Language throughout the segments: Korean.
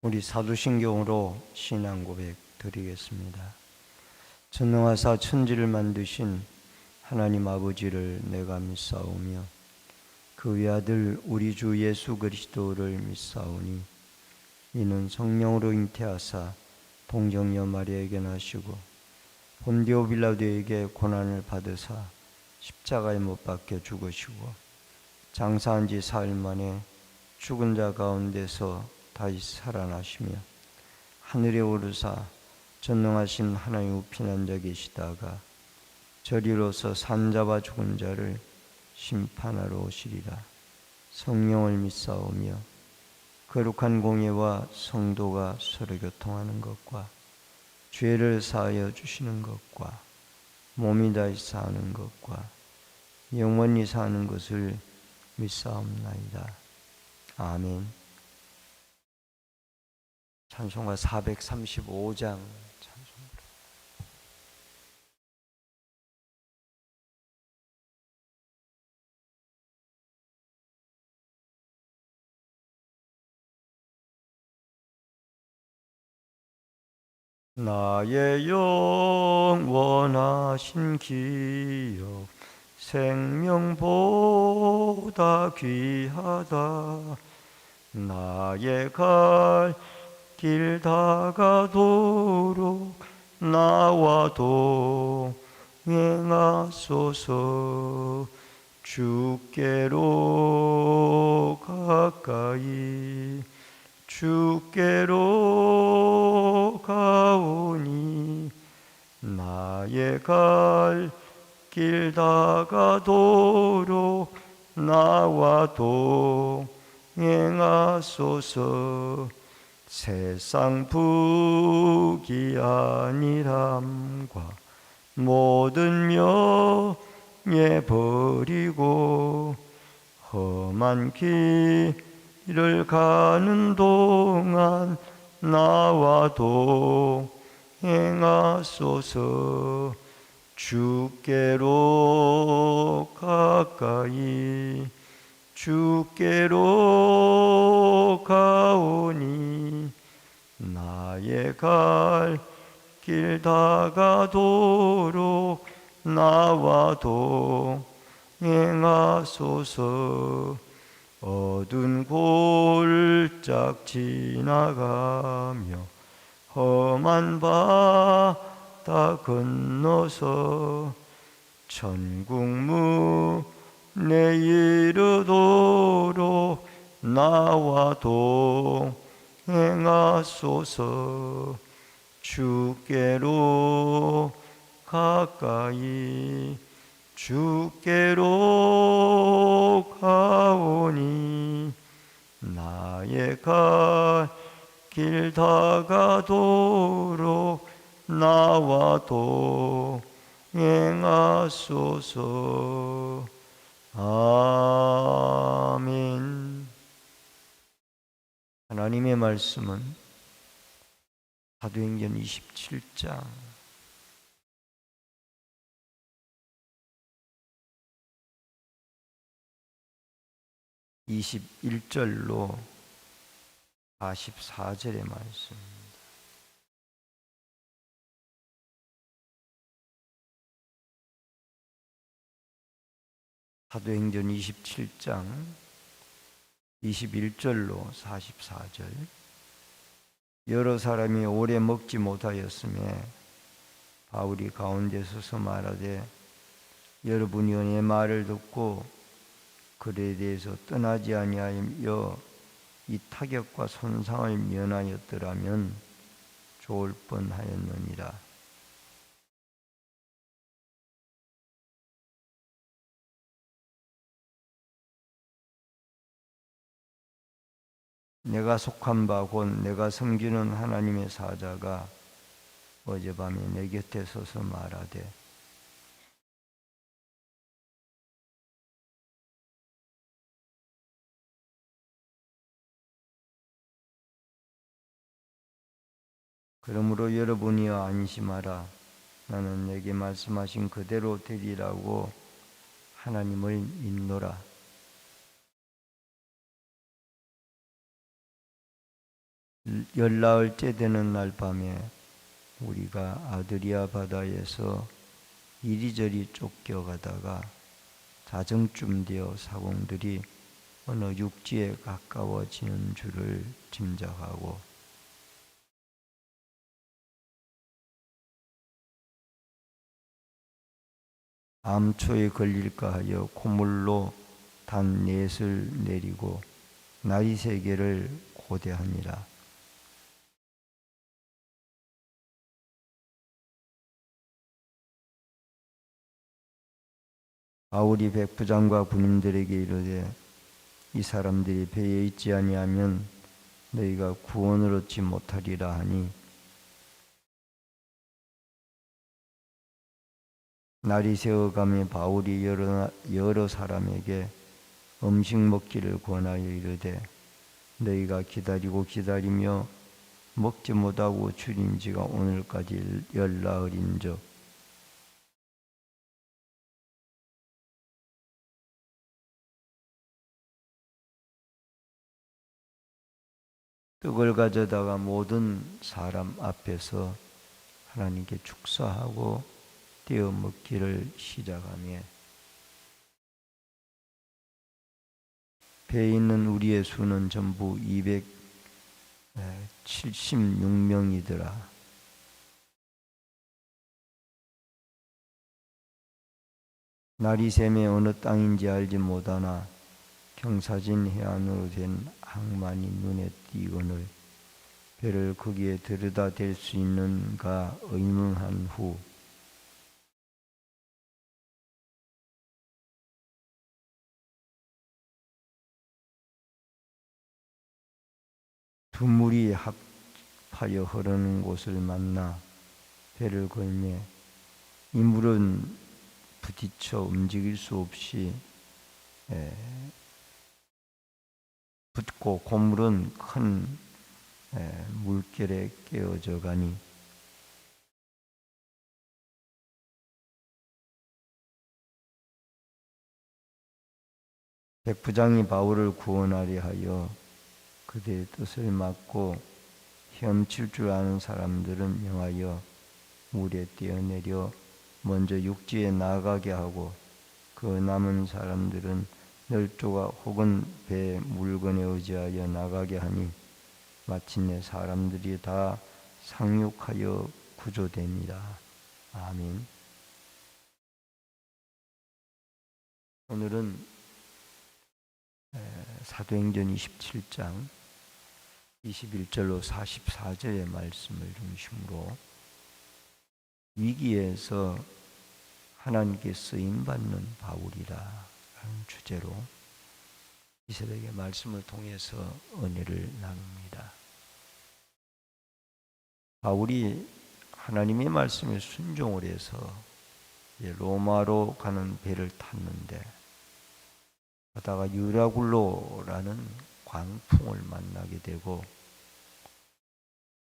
우리 사도신경으로 신앙 고백 드리겠습니다. 전능하사 천지를 만드신 하나님 아버지를 내가 믿사오며 그 외아들 우리 주 예수 그리스도를 믿사오니 이는 성령으로 잉태하사 동정녀 마리아에게 나시고 본디오 빌라도에게 고난을 받으사 십자가에 못 박혀 죽으시고 장사한 지 사흘 만에 죽은 자 가운데서 다시 살아나시며 하늘에 오르사 전능하신 하나님 우편 앉아 계시다가 저리로서 산자와 죽은 자를 심판하러 오시리라. 성령을 믿사오며 거룩한 공예와 성도가 서로 교통하는 것과 죄를 사하여 주시는 것과 몸이 다시 사는 것과 영원히 사는 것을 믿사옵나이다. 아멘. 찬송가 435장 찬송가. 나의 영원하신 기업 생명보다 귀하다. 나의 갈 길 다가도록 나와 동행하소서. 주께로 가까이 주께로 가오니 나의 갈 길 다가도록 나와 동행하소서. 세상 부귀 아니함과 모든 명예 버리고 험한 길을 가는 동안 나와 동행하소서. 주께로 가까이 주께로 가오니 나의 갈 길 다가도록 나와 동행하소서. 어두운 골짝 지나가며 험한 바다 건너서 천국 문에 이르도록 나와 동행하소서. 주께로 가까이 주께로 가오니 나의 갈 길 다가도록 나와 동행하소서. 아멘. 하나님의 말씀은 사도행전 27장 21절로 44절의 말씀입니다. 사도행전 27장 21절로 44절. 여러 사람이 오래 먹지 못하였음에 바울이 가운데 서서 말하되 여러분이 내 말을 듣고 글에 대해서 떠나지 아니하여 이 타격과 손상을 면하였더라면 좋을 뻔하였느니라. 내가 속한 바 곧 내가 섬기는 하나님의 사자가 어젯밤에 내 곁에 서서 말하되 그러므로 여러분이여 안심하라. 나는 내게 말씀하신 그대로 되리라고 하나님을 믿노라. 열나흘째 되는 날 밤에 우리가 아드리아 바다에서 이리저리 쫓겨가다가 자정쯤 되어 사공들이 어느 육지에 가까워지는 줄을 짐작하고 암초에 걸릴까 하여 콧물로 단 넷을 내리고 날이 세계를 고대하니라. 바울이 백부장과 군인들에게 이르되 이 사람들이 배에 있지 아니하면 너희가 구원을 얻지 못하리라 하니 날이 새어가며 바울이 여러 사람에게 음식 먹기를 권하여 이르되 너희가 기다리고 기다리며 먹지 못하고 줄인 지가 오늘까지 열나흘인즉 떡을 가져다가 모든 사람 앞에서 하나님께 축사하고 떼어 먹기를 시작하며 배에 있는 우리의 수는 전부 276명이더라. 날이 새매 어느 땅인지 알지 못하나 경사진 해안으로 된 항만이 눈에 띄거늘 배를 거기에 들여다 댈 수 있는가 의문한 후 두 물이 합하여 흐르는 곳을 만나 배를 걸매 이 물은 부딪혀 움직일 수 없이 붙고 고물은 큰 물결에 깨어져 가니 백부장이 바울을 구원하려 하여 그들의 뜻을 막고 헤엄칠 줄 아는 사람들은 명하여 물에 뛰어내려 먼저 육지에 나가게 하고 그 남은 사람들은 널조각 혹은 배 물건에 의지하여 나가게 하니 마침내 사람들이 다 상륙하여 구조됩니다. 아멘. 오늘은 사도행전 27장 21절로 44절의 말씀을 중심으로 위기에서 하나님께 쓰임받는 바울이라 하는 주제로 이 새벽에 말씀을 통해서 은혜를 나눕니다. 바울이 하나님의 말씀에 순종을 해서 로마로 가는 배를 탔는데 가다가 유라굴로라는 광풍을 만나게 되고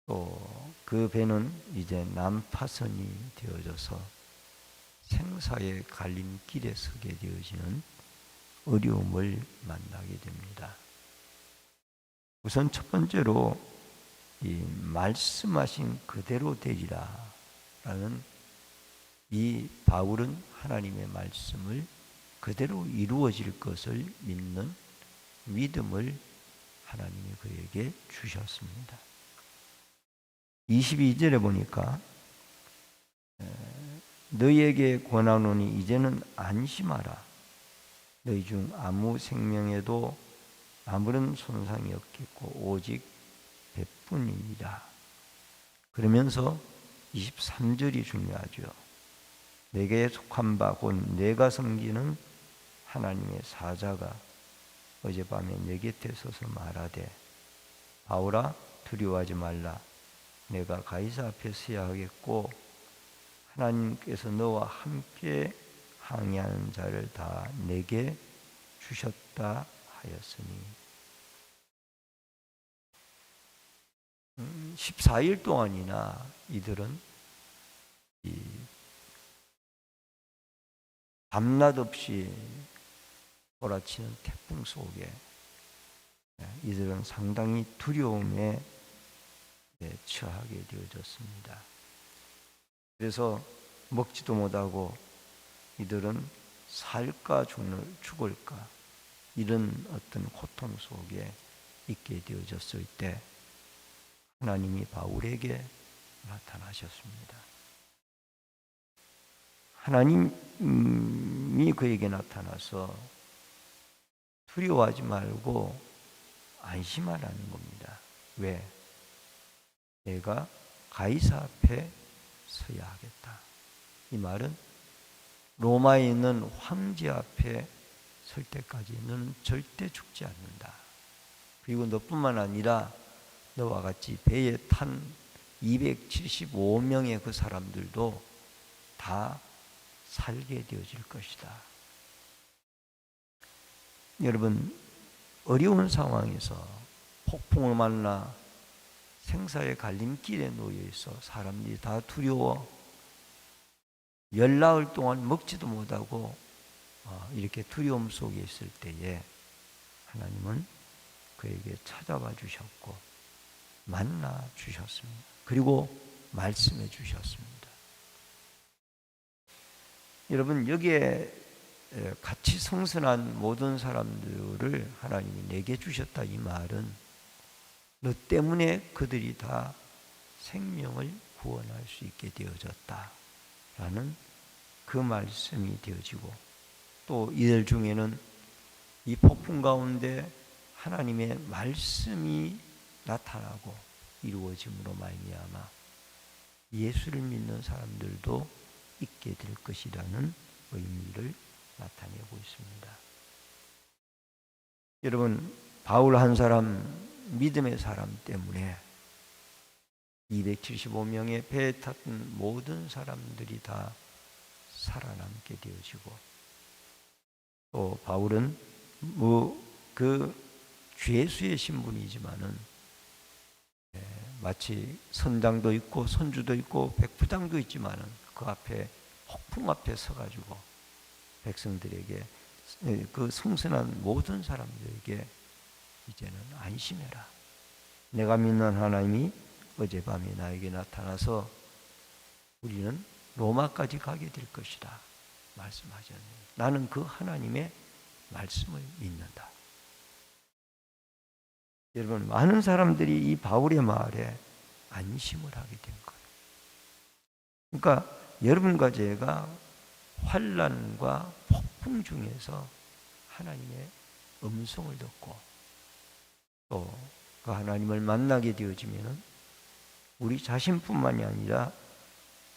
또 그 배는 이제 난파선이 되어져서 생사의 갈림길에 서게 되어지는 어려움을 만나게 됩니다. 우선 첫 번째로 이 말씀하신 그대로 되리라 라는 이 바울은 하나님의 말씀을 그대로 이루어질 것을 믿는 믿음을 하나님이 그에게 주셨습니다. 22절에 보니까 너희에게 권하노니 이제는 안심하라. 너희 중 아무 생명에도 아무런 손상이 없겠고 오직 배뿐이니라. 그러면서 23절이 중요하죠. 내게 속한 바 곧 내가 섬기는 하나님의 사자가 어젯밤에 내 곁에 서서 말하되 바울아 두려워하지 말라. 내가 가이사 앞에 서야 하겠고 하나님께서 너와 함께 항해하는 자를 다 내게 주셨다 하였으니 14일 동안이나 이들은 밤낮 없이 몰아치는 태풍 속에 이들은 상당히 두려움에 처하게 되어졌습니다. 그래서 먹지도 못하고 이들은 살까 죽을까 이런 어떤 고통 속에 있게 되어졌을 때 하나님이 바울에게 나타나셨습니다. 하나님이 그에게 나타나서 두려워하지 말고 안심하라는 겁니다. 왜? 내가 가이사 앞에 서야 하겠다. 이 말은 로마에 있는 황제 앞에 설 때까지 너는 절대 죽지 않는다. 그리고 너뿐만 아니라 너와 같이 배에 탄 275명의 그 사람들도 다 살게 되어질 것이다. 여러분, 어려운 상황에서 폭풍을 만나 생사의 갈림길에 놓여 있어 사람들이 다 두려워 열나흘 동안 먹지도 못하고 이렇게 두려움 속에 있을 때에 하나님은 그에게 찾아와 주셨고 만나 주셨습니다. 그리고 말씀해 주셨습니다. 여러분, 여기에 같이 성선한 모든 사람들을 하나님이 내게 주셨다. 이 말은 너 때문에 그들이 다 생명을 구원할 수 있게 되어졌다 라는 그 말씀이 되어지고, 또 이들 중에는 이 폭풍 가운데 하나님의 말씀이 나타나고 이루어짐으로 말미암아 예수를 믿는 사람들도 있게 될 것이라는 의미를 나타내고 있습니다. 여러분, 바울 한 사람, 믿음의 사람 때문에 275명의 배에 탔던 모든 사람들이 다 살아남게 되어지고, 또 바울은 그 죄수의 신분이지만은 마치 선장도 있고 선주도 있고 백부장도 있지만은 그 앞에 폭풍 앞에 서가지고 백성들에게, 그 승선한 모든 사람들에게 이제는 안심해라. 내가 믿는 하나님이 어젯밤에 나에게 나타나서 우리는 로마까지 가게 될 것이다 말씀하셨네요. 나는 그 하나님의 말씀을 믿는다. 여러분, 많은 사람들이 이 바울의 말에 안심을 하게 된 거예요. 그러니까 여러분과 제가 환난과 폭풍 중에서 하나님의 음성을 듣고 또 그 하나님을 만나게 되어지면은 우리 자신뿐만이 아니라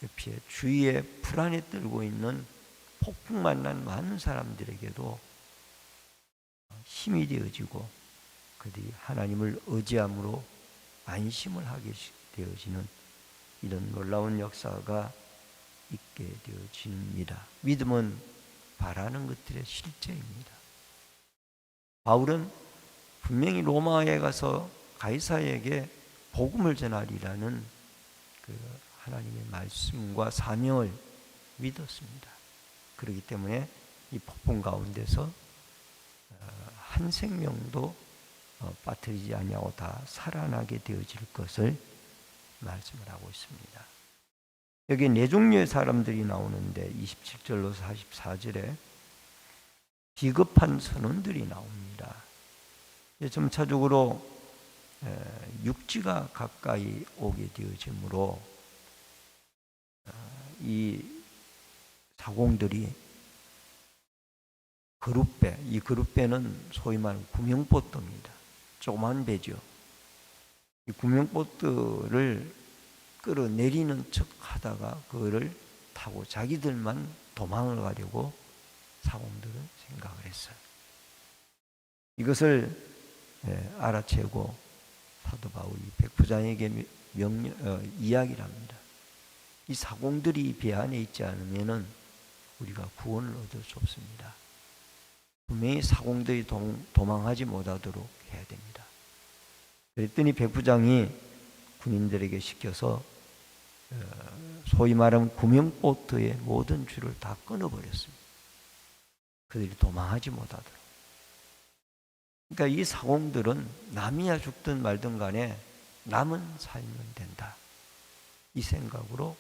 옆에 주위에 불안에 떨고 있는 폭풍 만난 많은 사람들에게도 힘이 되어지고 그들이 하나님을 의지함으로 안심을 하게 되어지는 이런 놀라운 역사가 있게 되어집니다. 믿음은 바라는 것들의 실제입니다. 바울은 분명히 로마에 가서 가이사에게 복음을 전하리라는 그 하나님의 말씀과 사명을 믿었습니다. 그렇기 때문에 이 폭풍 가운데서 한 생명도 빠뜨리지 아니하고 다 살아나게 되어질 것을 말씀을 하고 있습니다. 여기 네 종류의 사람들이 나오는데 27절로 44절에 비겁한 선원들이 나옵니다. 점차적으로 육지가 가까이 오게 되어지므로 이 사공들이 그룹배, 이 그룹배는 소위 말하는 구명보트입니다. 조그만 배죠. 이 구명보트를 끌어내리는 척 하다가 그거를 타고 자기들만 도망을 가려고 사공들은 생각을 했어요. 이것을 알아채고 사도 바울이 백부장에게 이야기를 합니다. 이 사공들이 배 안에 있지 않으면은 우리가 구원을 얻을 수 없습니다. 분명히 사공들이 도망하지 못하도록 해야 됩니다. 그랬더니 백부장이 군인들에게 시켜서 소위 말하면 구명보트의 모든 줄을 다 끊어버렸습니다. 그들이 도망하지 못하도록. 그러니까 이 사공들은 남이야 죽든 말든 간에 남은 살면 된다. 이 생각으로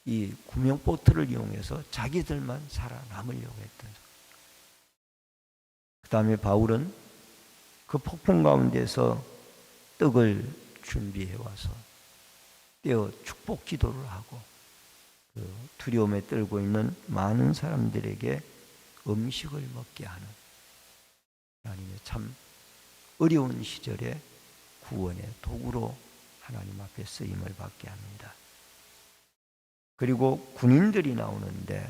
이 구명보트를 이용해서 자기들만 살아남으려고 했던. 그 다음에 바울은 그 폭풍 가운데서 떡을 준비해 와서 떼어 축복 기도를 하고 그 두려움에 떨고 있는 많은 사람들에게 음식을 먹게 하는 하나님의 참 어려운 시절에 구원의 도구로 하나님 앞에 쓰임을 받게 합니다. 그리고 군인들이 나오는데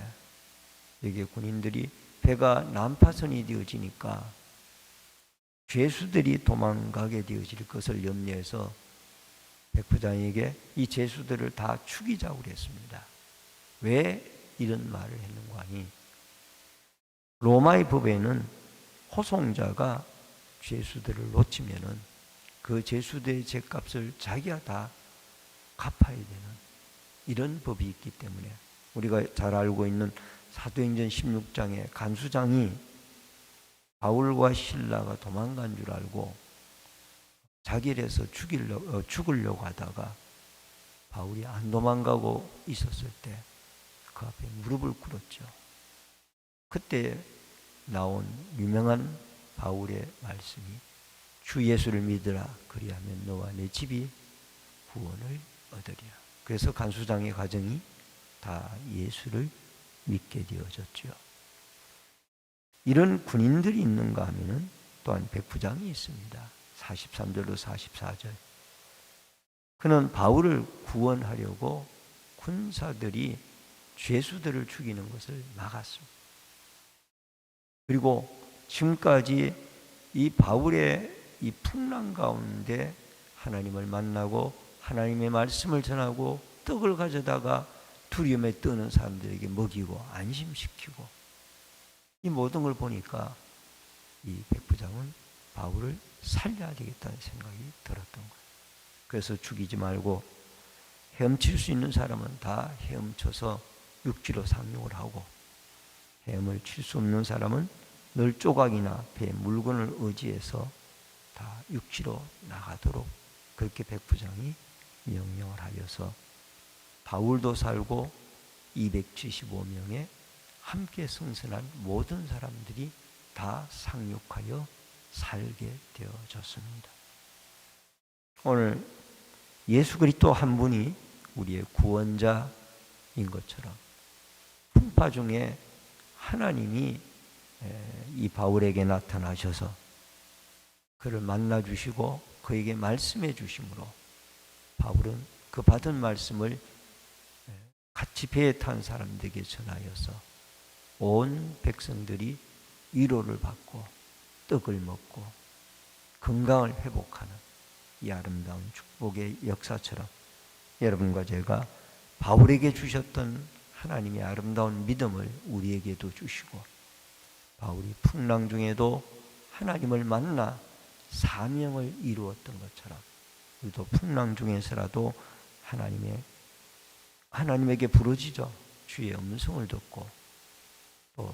여기 군인들이 배가 난파선이 되어지니까 죄수들이 도망가게 되어질 것을 염려해서 백부장에게 이 죄수들을 다 죽이자고 그랬습니다. 왜 이런 말을 했는가 하니 로마의 법에는 호송자가 죄수들을 놓치면은 그 죄수들의 죄값을 자기가 다 갚아야 되는 이런 법이 있기 때문에 우리가 잘 알고 있는 사도행전 16장의 간수장이 바울과 실라가 도망간 줄 알고 자기를 해서 죽으려고 하다가 바울이 안 도망가고 있었을 때 그 앞에 무릎을 꿇었죠. 그때 나온 유명한 바울의 말씀이 주 예수를 믿으라 그리하면 너와 내 집이 구원을 얻으리라. 그래서 간수장의 가정이 다 예수를 믿게 되어졌죠. 이런 군인들이 있는가 하면은 또한 백부장이 있습니다. 43절로 44절. 그는 바울을 구원하려고 군사들이 죄수들을 죽이는 것을 막았습니다. 그리고 지금까지 이 바울의 이 풍랑 가운데 하나님을 만나고 하나님의 말씀을 전하고 떡을 가져다가 두려움에 떠는 사람들에게 먹이고 안심시키고 이 모든 걸 보니까 이 백부장은 바울을 살려야 되겠다는 생각이 들었던 거예요. 그래서 죽이지 말고 헤엄칠 수 있는 사람은 다 헤엄쳐서 육지로 상륙을 하고 헤엄을 칠 수 없는 사람은 늘 조각이나 배 물건을 의지해서 다 육지로 나가도록 그렇게 백부장이 명령을 하여서 바울도 살고 275명의 함께 승선한 모든 사람들이 다 상륙하여 살게 되어졌습니다. 오늘 예수 그리스도 한 분이 우리의 구원자인 것처럼 풍파 중에 하나님이 이 바울에게 나타나셔서 그를 만나 주시고 그에게 말씀해 주심으로 바울은 그 받은 말씀을 같이 배에 탄 사람들에게 전하여서 온 백성들이 위로를 받고 떡을 먹고 건강을 회복하는 이 아름다운 축복의 역사처럼 여러분과 제가 바울에게 주셨던 하나님의 아름다운 믿음을 우리에게도 주시고 바울이 풍랑 중에도 하나님을 만나 사명을 이루었던 것처럼 우리도 풍랑 중에서라도 하나님에게 부르짖어 주의 음성을 듣고 또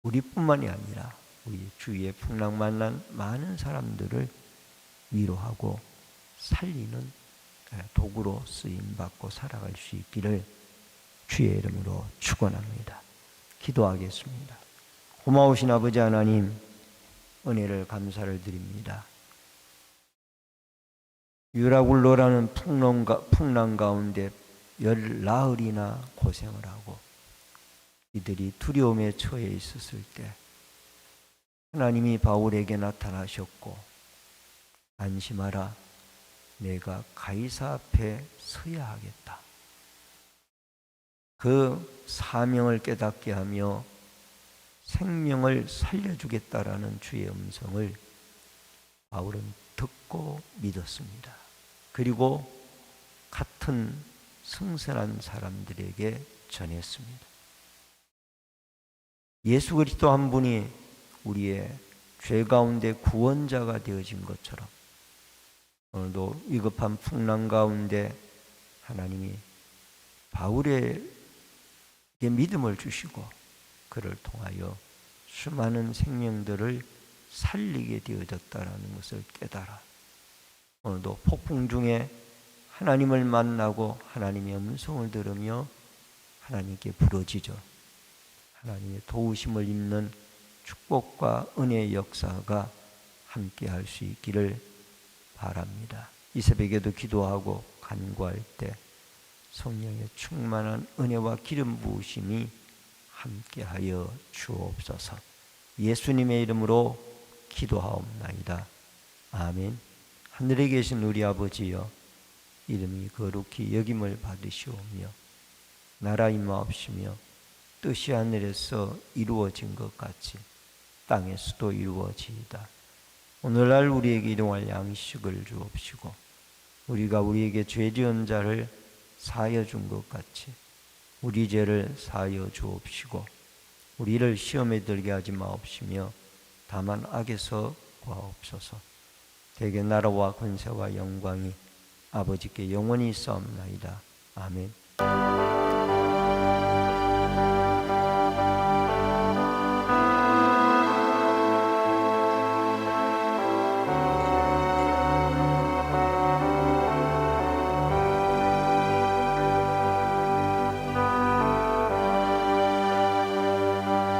우리뿐만이 아니라 우리 주위에 풍랑 만난 많은 사람들을 위로하고 살리는 도구로 쓰임받고 살아갈 수 있기를 주의 이름으로 축원합니다. 기도하겠습니다. 고마우신 아버지 하나님, 은혜를 감사를 드립니다. 유라굴로라는 풍랑 가운데 열나흘이나 고생을 하고 이들이 두려움에 처해 있었을 때 하나님이 바울에게 나타나셨고 안심하라, 내가 가이사 앞에 서야 하겠다. 그 사명을 깨닫게 하며 생명을 살려주겠다라는 주의 음성을 바울은 듣고 믿었습니다. 그리고 같은 승선한 사람들에게 전했습니다. 예수 그리스도 한 분이 우리의 죄 가운데 구원자가 되어진 것처럼 오늘도 위급한 풍랑 가운데 하나님이 바울에게 믿음을 주시고 그를 통하여 수많은 생명들을 살리게 되어졌다는 것을 깨달아 오늘도 폭풍 중에 하나님을 만나고 하나님의 음성을 들으며 하나님께 부르짖어 하나님의 도우심을 입는 축복과 은혜의 역사가 함께 할 수 있기를 바랍니다. 이 새벽에도 기도하고 간구할 때 성령의 충만한 은혜와 기름 부으심이 함께하여 주옵소서. 예수님의 이름으로 기도하옵나이다. 아멘. 하늘에 계신 우리 아버지여, 이름이 거룩히 여김을 받으시오며 나라 임하옵시며 뜻이 하늘에서 이루어진 것 같이 땅에서도 이루어지이다. 오늘날 우리에게 일용할 양식을 주옵시고 우리가 우리에게 죄 지은 자를 사하여 준 것 같이 우리 죄를 사하여 주옵시고 우리를 시험에 들게 하지 마옵시며 다만 악에서 구하옵소서. 대개 나라와 권세와 영광이 아버지께 영원히 있사옵나이다. 아멘.